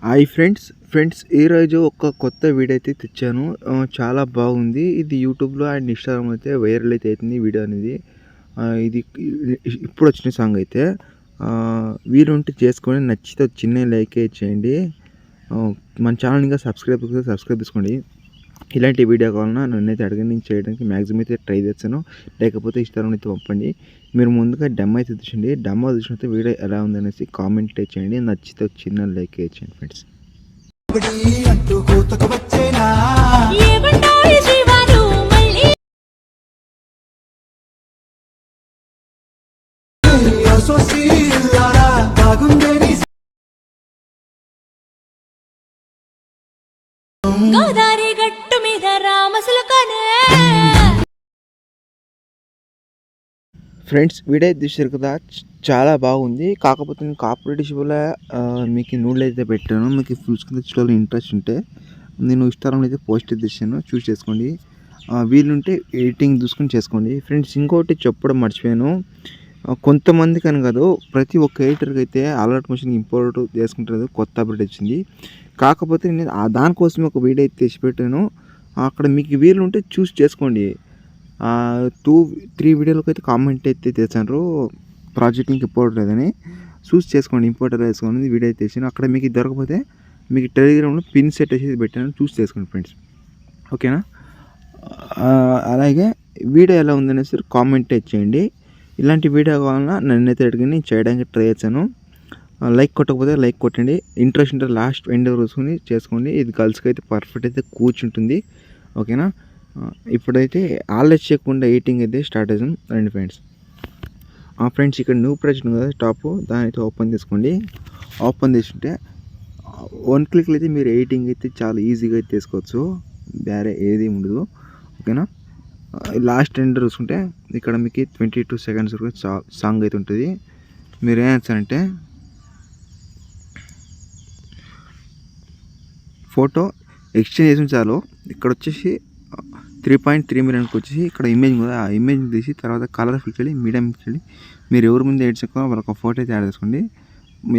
Hi friends ఈరోజు ఒక కొత్త వీడియో అయితే తెచ్చాను. చాలా బాగుంది. ఇది యూట్యూబ్లో అండ్ ఇన్స్టాగ్రామ్ అయితే వైరల్ అయితే అవుతుంది వీడియో అనేది. ఇది ఇప్పుడు వచ్చిన సాంగ్ అయితే వీలుంటే చేసుకొని నచ్చితే చిన్న లైక్ చేయండి. మన ఛానల్ ఇంకా సబ్స్క్రైబ్ చేసుకోండి. ఇలాంటి వీడియో కావాలన్నా నన్నైతే అడగండి, నేను చేయడానికి మ్యాక్సిమం అయితే ట్రై చేస్తాను. లేకపోతే ఇన్స్టాగ్రామ్ అయితే పంపండి. మీరు ముందుగా డెమో అయితే చూసండి. డెమో చూసినట్టు వీడియో ఎలా ఉందనేసి కామెంట్ చేయండి. నచ్చితే చిన్న లైక్ చేయండి ఫ్రెండ్స్. గోదారి గట్టు మీద రామసులకనే. ఫ్రెండ్స్ వీడియో చూసారు కదా, చాలా బాగుంది. కాకపోతే నేను కాపరేట్ వల్ల మీకు నూళ్ళు అయితే పెట్టాను. మీకు ఫుల్ స్క్రీన్ తెచ్చుకోవాలని ఇంట్రెస్ట్ ఉంటే నేను ఇన్స్టాగ్రామ్లో అయితే పోస్ట్ అయితే చేశాను, చూస్ చేసుకోండి. వీలుంటే ఎడిటింగ్ చూసుకొని చేసుకోండి. ఫ్రెండ్స్ ఇంకోటి చెప్పడం మర్చిపోయాను. కొంతమంది కానీ కాదు, ప్రతి ఒక్క ఎడిటర్కి అయితే అలర్ట్ మిషన్ ఇంపోర్ట్ చేసుకుంటారు. కొత్త అప్డేట్ వచ్చింది. కాకపోతే నేను దానికోసం ఒక వీడియో అయితే తెచ్చి పెట్టాను. అక్కడ మీకు వీలుంటే చూస్ చేసుకోండి. 2-3 వీడియోలకు అయితే కామెంట్ అయితే చేశారు, ప్రాజెక్ట్ ఇంక ఇంపోర్ట్ లేదని. చూస్ చేసుకోండి, ఇంపోర్టర్ వేసుకోండి. వీడియో అయితే తెచ్చాను. అక్కడ మీకు దొరకకపోతే మీకు టెలిగ్రామ్లో పిన్ సెట్ వేసి పెట్టాను, చూస్ చేసుకోండి ఫ్రెండ్స్. ఓకేనా? అలాగే వీడియో ఎలా ఉందనేసి కామెంట్ చేయండి. ఇలాంటి వీడియో కావాలన్నా నన్నైతే అడిగి చేయడానికి ట్రై చేశాను. లైక్ కొట్టకపోతే లైక్ కొట్టండి. ఇంట్రెస్ట్ ఉంటే లాస్ట్ ఎండ్ చూసుకొని చేసుకోండి. ఇది గర్ల్స్కి అయితే పర్ఫెక్ట్ అయితే కూర్చుంటుంది. ఓకేనా? ఇప్పుడైతే ఆలస్యం చేయకుండా ఎడిటింగ్ అయితే స్టార్ట్ చేద్దాం రండి ఫ్రెండ్స్. ఫ్రెండ్స్ ఇక్కడ న్యూ ప్రాజెక్ట్ ఉంది కదా టాప్, దాని అయితే ఓపెన్ చేసుకోండి. ఓపెన్ చేసుకుంటే 1 క్లిక్లో అయితే మీరు ఎడిటింగ్ అయితే చాలా ఈజీగా అయితే చేసుకోవచ్చు. వేరే ఏది ఉండదు. ఓకేనా? లాస్ట్ ఎండ్ చూసుకుంటే ఇక్కడ మీకు 22 సెకండ్స్ వరకు సాంగ్ అయితే ఉంటుంది. మీరు ఏం చేస్తారంటే ఫోటో ఎక్స్చేంజ్ చేసి చాలు. ఇక్కడ వచ్చేసి 3.3 మిలియన్కి వచ్చేసి ఇక్కడ ఇమేజ్ కూడా, ఆ ఇమేజ్ తీసి తర్వాత కలర్ ఫిల్ చేయాలి, మీడియం ఫిల్ చేయాలి. మీరు ఎవరి ముందు యాడ్ చేసుకోవాలో వాళ్ళకి ఒక ఫోటో అయితే యాడ్ చేసుకోండి.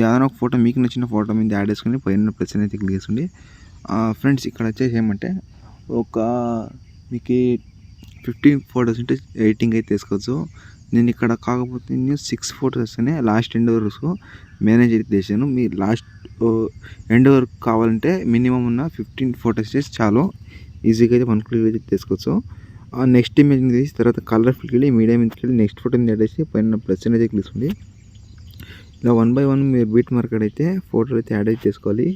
ఏదైనా ఒక ఫోటో మీకు నచ్చిన ఫోటో మీద యాడ్ చేసుకుని పైన ప్లస్ అయితే క్లిక్ చేసుకోండి. ఫ్రెండ్స్ ఇక్కడ వచ్చేసి ఏమంటే ఒక మీకు 15 ఫొటోస్ ఉంటే ఎడిటింగ్ అయితే తీసుకోవచ్చు. నేను ఇక్కడ కాకపోతే నేను 6 ఫొటోస్ వస్తేనే లాస్ట్ ఎండ్ వరకు మేనేజ్ అయితే చేశాను. మీ లాస్ట్ ఎండ్ వరకు కావాలంటే మినిమం ఉన్న 15 ఫొటోస్ చేసి చాలు, ఈజీగా అయితే 1 క్లిక్ అయితే తీసుకోవచ్చు. నెక్స్ట్ ఇమేజ్ తీసి తర్వాత కలర్ ఫిల్కి వెళ్ళి మీడియం మీదకి వెళ్ళి నెక్స్ట్ ఫోటో మీద యాడ్ చేసి పైన ప్లస్ అయితే క్లిక్ చేసుకోండి. ఇలా 1 by 1 మీరు బీట్ మార్కెట్ అయితే ఫోటోలు అయితే యాడ్ అయితే చేసుకోవాలి.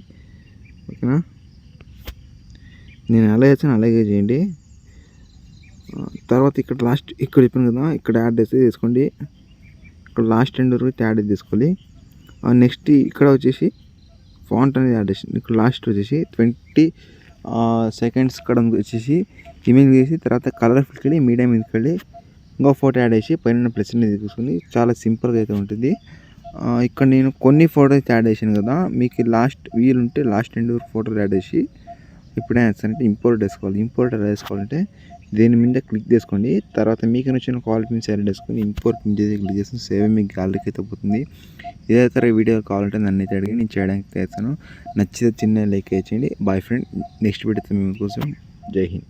ఓకేనా? నేను ఎలా చేస్తాను అలాగే చేయండి. తర్వాత ఇక్కడ లాస్ట్ ఇక్కడ చెప్పాను కదా, ఇక్కడ యాడ్ చేస్తే తీసుకోండి. ఇక్కడ లాస్ట్ ఎండ్ వరకు యాడ్ అయితే తీసుకోవాలి. నెక్స్ట్ ఇక్కడ వచ్చేసి ఫాంట్ అనేది యాడ్ చేసి ఇక్కడ లాస్ట్ వచ్చేసి 20 సెకండ్స్ ఇక్కడ వచ్చేసి ఇమేజ్ చేసి తర్వాత కలర్ ఫిల్కి వెళ్ళి మీడియం మీదకి వెళ్ళి ఇంకో ఫోటో యాడ్ చేసి పైన ప్లస్ అనేది తీసుకుని చాలా సింపుల్గా అయితే ఉంటుంది. ఇక్కడ నేను కొన్ని ఫోటో అయితే యాడ్ చేశాను కదా, మీకు లాస్ట్ వీలుంటే లాస్ట్ ఎండ్ వరకు ఫోటోలు యాడ్ చేసి ఇప్పుడు ఏం చేస్తానంటే ఇంపోర్ట్ వేసుకోవాలి. ఇంపోర్ట్ ఎలా వేసుకోవాలంటే దీని మీద క్లిక్ చేసుకోండి. తర్వాత మీకు నచ్చిన క్వాలిటీ మీద సెలెక్ట్ చేసుకొని ఇంపోర్ట్ మీద క్లిక్ చేసి సేవ్ మీకు గ్యాలరీకి అయితే పోతుంది. ఇదే తర వీడియో కావాలంటే నన్ను అయితే అడిగి నేను చేయడానికి చేస్తాను. నచ్చితే చిన్న లైక్ చేయండి. బాయ్ ఫ్రెండ్, నెక్స్ట్ వీడియోతో మీ కోసం. జై హింద్.